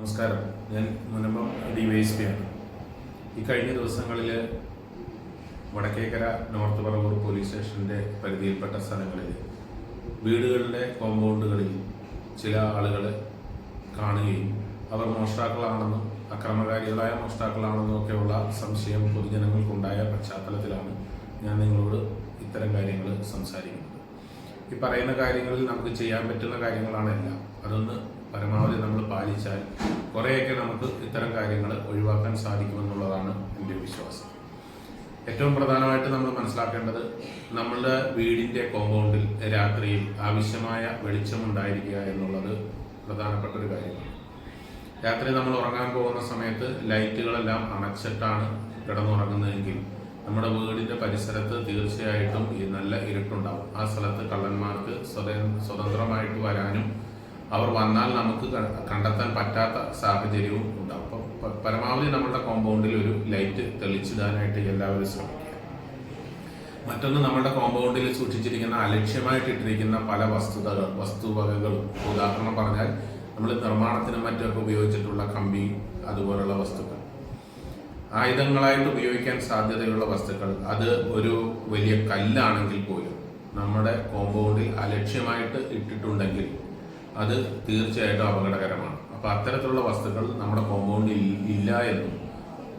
നമസ്കാരം. ഞാൻ മുനമ്പം DYSP ആണ്. ഈ കഴിഞ്ഞ ദിവസങ്ങളിൽ വടക്കേക്കര നോർത്ത് പറവൂർ പോലീസ് സ്റ്റേഷൻ്റെ പരിധിയിൽപ്പെട്ട സ്ഥലങ്ങളിൽ വീടുകളുടെ കോമ്പൗണ്ടുകളിൽ ചില ആളുകൾ കാണുകയും അവർ മോഷ്ടാക്കളാണെന്നും അക്രമകാരികളായ മോഷ്ടാക്കളാണെന്നും ഒക്കെയുള്ള സംശയം പൊതുജനങ്ങൾക്കുണ്ടായ പശ്ചാത്തലത്തിലാണ് ഞാൻ നിങ്ങളോട് ഇത്തരം കാര്യങ്ങൾ സംസാരിക്കുന്നത്. ഈ പറയുന്ന കാര്യങ്ങളിൽ നമുക്ക് ചെയ്യാൻ പറ്റുന്ന കാര്യങ്ങളാണെല്ലാം. അതൊന്ന് പരമാവധി നമ്മൾ പാലിച്ചാൽ കുറേയൊക്കെ നമുക്ക് ഇത്തരം കാര്യങ്ങൾ ഒഴിവാക്കാൻ സാധിക്കുമെന്നുള്ളതാണ് എൻ്റെ വിശ്വാസം. ഏറ്റവും പ്രധാനമായിട്ട് നമ്മൾ മനസ്സിലാക്കേണ്ടത് നമ്മളുടെ വീടിൻ്റെ കോമ്പൗണ്ടിൽ രാത്രിയിൽ ആവശ്യമായ വെളിച്ചമുണ്ടായിരിക്കുക എന്നുള്ളത് പ്രധാനപ്പെട്ട ഒരു കാര്യമാണ്. രാത്രി നമ്മൾ ഉറങ്ങാൻ പോകുന്ന സമയത്ത് ലൈറ്റുകളെല്ലാം അണച്ചിട്ടാണ് കിടന്നുറങ്ങുന്നതെങ്കിൽ നമ്മുടെ വീടിൻ്റെ പരിസരത്ത് തീർച്ചയായിട്ടും ഈ നല്ല ഇരുട്ടുണ്ടാവും. ആ സ്ഥലത്ത് കള്ളന്മാർക്ക് സ്വതന്ത്രമായിട്ട് വരാനും അവർ വന്നാൽ നമുക്ക് കണ്ടെത്താൻ പറ്റാത്ത സാഹചര്യവും ഉണ്ടാവും. അപ്പോൾ പരമാവധി നമ്മുടെ കോമ്പൗണ്ടിൽ ഒരു ലൈറ്റ് തെളിച്ചിടാനായിട്ട് എല്ലാവരും ശ്രമിക്കുക. മറ്റൊന്ന്, നമ്മുടെ കോമ്പൗണ്ടിൽ സൂക്ഷിച്ചിരിക്കുന്ന അലക്ഷ്യമായിട്ട് ഇട്ടിരിക്കുന്ന പല വസ്തുവകകളും, ഉദാഹരണം പറഞ്ഞാൽ നമ്മൾ നിർമ്മാണത്തിനും മറ്റൊക്കെ ഉപയോഗിച്ചിട്ടുള്ള കമ്പി, അതുപോലുള്ള വസ്തുക്കൾ, ആയുധങ്ങളായിട്ട് ഉപയോഗിക്കാൻ സാധ്യതയുള്ള വസ്തുക്കൾ, അത് ഒരു വലിയ കല്ലാണെങ്കിൽ പോലും നമ്മുടെ കോമ്പൗണ്ടിൽ അലക്ഷ്യമായിട്ട് ഇട്ടിട്ടുണ്ടെങ്കിൽ അത് തീർച്ചയായിട്ടും അപകടകരമാണ്. അപ്പോൾ അത്തരത്തിലുള്ള വസ്തുക്കൾ നമ്മുടെ കോമ്പൗണ്ടിൽ ഇല്ല എന്നും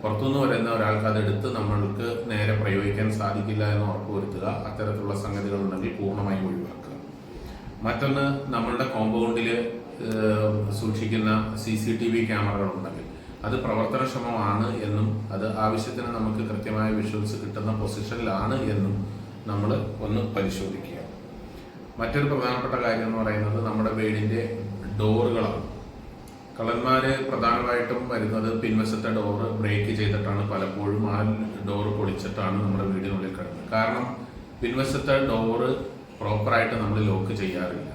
പുറത്തുനിന്ന് വരുന്ന ഒരാൾക്ക് അതെടുത്ത് നമ്മൾക്ക് നേരെ പ്രയോഗിക്കാൻ സാധിക്കില്ല എന്ന് ഉറപ്പുവരുത്തുക. അത്തരത്തിലുള്ള സംഗതികൾ ഉണ്ടെങ്കിൽ പൂർണ്ണമായും ഒഴിവാക്കുക. മറ്റൊന്ന്, നമ്മളുടെ കോമ്പൗണ്ടിൽ സൂക്ഷിക്കുന്ന CCTV ക്യാമറകൾ ഉണ്ടെങ്കിൽ അത് പ്രവർത്തനക്ഷമമാണ് എന്നും അത് ആവശ്യത്തിന് നമുക്ക് കൃത്യമായ വിഷ്വൽസ് കിട്ടുന്ന പൊസിഷനിലാണ് എന്നും നമ്മൾ ഒന്ന് പരിശോധിക്കുക. മറ്റൊരു പ്രധാനപ്പെട്ട കാര്യം എന്ന് പറയുന്നത് നമ്മുടെ വീടിൻ്റെ ഡോറുകളാണ്. കള്ളന്മാർ പ്രധാനമായിട്ടും വരുന്നത് പിൻവശത്തെ ഡോറ് ബ്രേക്ക് ചെയ്തിട്ടാണ്. പലപ്പോഴും ആ ഡോറ് പൊളിച്ചിട്ടാണ് നമ്മുടെ വീടിനുള്ളിൽ കിടക്കുന്നത്. കാരണം പിൻവശത്തെ ഡോറ് പ്രോപ്പറായിട്ട് നമ്മൾ ലോക്ക് ചെയ്യാറില്ല.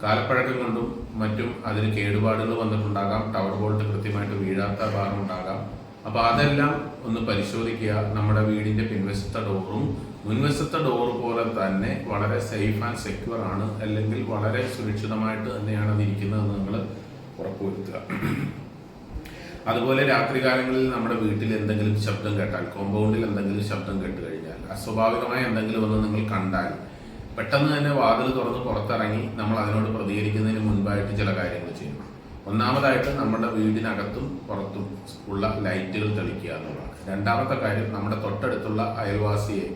കാലപ്പഴക്കം കൊണ്ടും മറ്റും അതിന് കേടുപാടുകൾ വന്നിട്ടുണ്ടാകാം. ടവർ ബോൾട്ട് കൃത്യമായിട്ട് വീഴാത്ത ഭാഗമുണ്ടാകാം. അപ്പോൾ അതെല്ലാം ഒന്ന് പരിശോധിക്കുക. നമ്മുടെ വീടിൻ്റെ പിൻവശത്തെ ഡോറും മുൻവശത്തെ ഡോർ പോലെ തന്നെ വളരെ സേഫ് ആൻഡ് സെക്യൂർ ആണ്, അല്ലെങ്കിൽ വളരെ സുരക്ഷിതമായിട്ട് തന്നെയാണ് അത് ഇരിക്കുന്നതെന്ന് നിങ്ങൾ ഉറപ്പുവരുത്തുക. അതുപോലെ രാത്രികാലങ്ങളിൽ നമ്മുടെ വീട്ടിൽ എന്തെങ്കിലും ശബ്ദം കേട്ടാൽ, കോമ്പൗണ്ടിൽ എന്തെങ്കിലും ശബ്ദം കേട്ട് കഴിഞ്ഞാൽ, അസ്വാഭാവികമായ എന്തെങ്കിലും ഒന്ന് നിങ്ങൾ കണ്ടാൽ പെട്ടെന്ന് തന്നെ വാതിൽ തുറന്ന് പുറത്തിറങ്ങി നമ്മൾ അതിനോട് പ്രതികരിക്കുന്നതിന് മുൻപായിട്ട് ചില കാര്യങ്ങൾ ചെയ്യണം. ഒന്നാമതായിട്ട് നമ്മുടെ വീടിനകത്തും പുറത്തും ഉള്ള ലൈറ്റുകൾ തെളിക്കുക എന്നുള്ളതാണ്. രണ്ടാമത്തെ കാര്യം, നമ്മുടെ തൊട്ടടുത്തുള്ള അയൽവാസിയെ,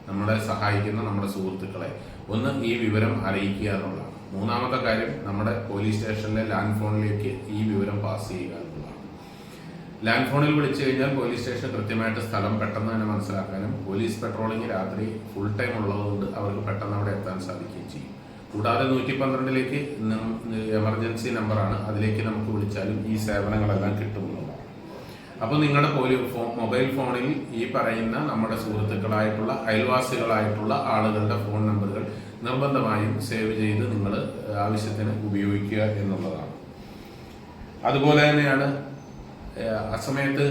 നമ്മളെ സഹായിക്കുന്ന നമ്മുടെ സുഹൃത്തുക്കളെ ഒന്ന് ഈ വിവരം അറിയിക്കുക എന്നുള്ളതാണ്. മൂന്നാമത്തെ കാര്യം, നമ്മുടെ പോലീസ് സ്റ്റേഷനിലെ ലാൻഡ് ഫോണിലേക്ക് ഈ വിവരം പാസ് ചെയ്യുക എന്നുള്ളതാണ്. ലാൻഡ് ഫോണിൽ വിളിച്ചു കഴിഞ്ഞാൽ പോലീസ് സ്റ്റേഷൻ കൃത്യമായിട്ട് സ്ഥലം പെട്ടെന്ന് തന്നെ മനസ്സിലാക്കാനും പോലീസ് പെട്രോളിംഗ് രാത്രി ഫുൾ ടൈം ഉള്ളതുകൊണ്ട് അവർക്ക് പെട്ടെന്ന് അവിടെ എത്താൻ സാധിക്കുകയും ചെയ്യും. കൂടാതെ 112ലേക്ക് എമർജൻസി നമ്പറാണ്, അതിലേക്ക് നമുക്ക് വിളിച്ചാലും ഈ സേവനങ്ങളെല്ലാം കിട്ടുമെന്നുള്ളതാണ്. അപ്പോൾ നിങ്ങളുടെ മൊബൈൽ ഫോണിൽ ഈ പറയുന്ന നമ്മുടെ സുഹൃത്തുക്കളായിട്ടുള്ള അയൽവാസികളായിട്ടുള്ള ആളുകളുടെ ഫോൺ നമ്പറുകൾ നിർബന്ധമായും സേവ് ചെയ്ത് നിങ്ങൾ ആവശ്യത്തിന് ഉപയോഗിക്കുക എന്നുള്ളതാണ്. അതുപോലെ തന്നെയാണ് അസമയത്ത്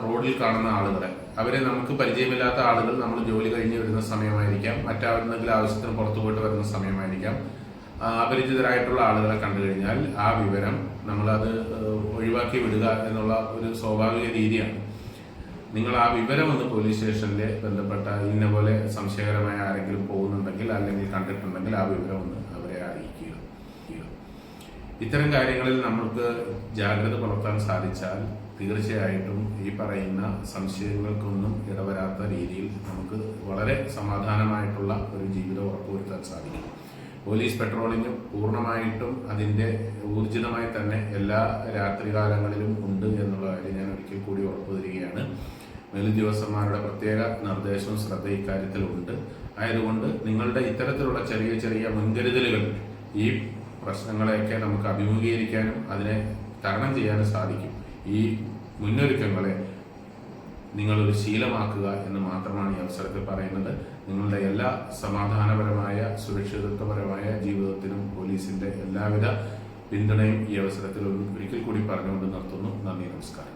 റോഡിൽ കാണുന്ന ആളുകളെ, അവരെ നമുക്ക് പരിചയമില്ലാത്ത ആളുകൾ, നമ്മൾ ജോലി കഴിഞ്ഞ് വരുന്ന സമയമായിരിക്കാം, മറ്റെന്തെങ്കിലും ആവശ്യത്തിന് പുറത്തു പോയിട്ട് വരുന്ന സമയമായിരിക്കാം, അപരിചിതരായിട്ടുള്ള ആളുകളെ കണ്ടു കഴിഞ്ഞാൽ ആ വിവരം നമ്മളത് ഒഴിവാക്കി വിടുക എന്നുള്ള ഒരു സ്വാഭാവിക രീതിയാണ്. നിങ്ങൾ ആ വിവരം ഒന്ന് പോലീസ് സ്റ്റേഷനിൽ ബന്ധപ്പെട്ട ഇന്ന പോലെ സംശയകരമായ ആരെങ്കിലും പോകുന്നുണ്ടെങ്കിൽ അല്ലെങ്കിൽ കണ്ടിട്ടുണ്ടെങ്കിൽ ആ വിവരം ഒന്ന് അവരെ അറിയിക്കുക. ഇത്തരം കാര്യങ്ങളിൽ നമ്മൾക്ക് ജാഗ്രത പുലർത്താൻ സാധിച്ചാൽ തീർച്ചയായിട്ടും ഈ പറയുന്ന സംശയങ്ങൾക്കൊന്നും ഇടവരാത്ത രീതിയിൽ നമുക്ക് വളരെ സമാധാനമായിട്ടുള്ള ഒരു ജീവിതം ഉറപ്പുവരുത്താൻ സാധിക്കും. പോലീസ് പെട്രോളിംഗ് പൂർണ്ണമായിട്ടും അതിൻ്റെ ഊർജിതമായി തന്നെ എല്ലാ രാത്രികാലങ്ങളിലും ഉണ്ട് എന്നുള്ള കാര്യം ഞാൻ ഒരിക്കൽ കൂടി ഉറപ്പു തരികയാണ്. മേലുദ്യോഗസ്ഥന്മാരുടെ പ്രത്യേക നിർദ്ദേശവും ശ്രദ്ധ ഇക്കാര്യത്തിലുണ്ട്. ആയതുകൊണ്ട് നിങ്ങളുടെ ഇത്തരത്തിലുള്ള ചെറിയ ചെറിയ മുൻകരുതലുകൾ ഈ പ്രശ്നങ്ങളെയൊക്കെ നമുക്ക് അഭിമുഖീകരിക്കാനും അതിനെ തരണം ചെയ്യാനും സാധിക്കും. ഈ മുന്നൊരുക്കങ്ങളെ നിങ്ങളൊരു ശീലമാക്കുക എന്ന് മാത്രമാണ് ഈ അവസരത്തിൽ പറയുന്നത്. നിങ്ങളുടെ എല്ലാ സമാധാനപരമായ സുരക്ഷിതത്വപരമായ ജീവിതത്തിനും പോലീസിൻ്റെ എല്ലാവിധ പിന്തുണയും ഈ അവസരത്തിൽ ഒരിക്കൽ കൂടി പറഞ്ഞുകൊണ്ട് നിർത്തുന്നു. നന്ദി, നമസ്കാരം.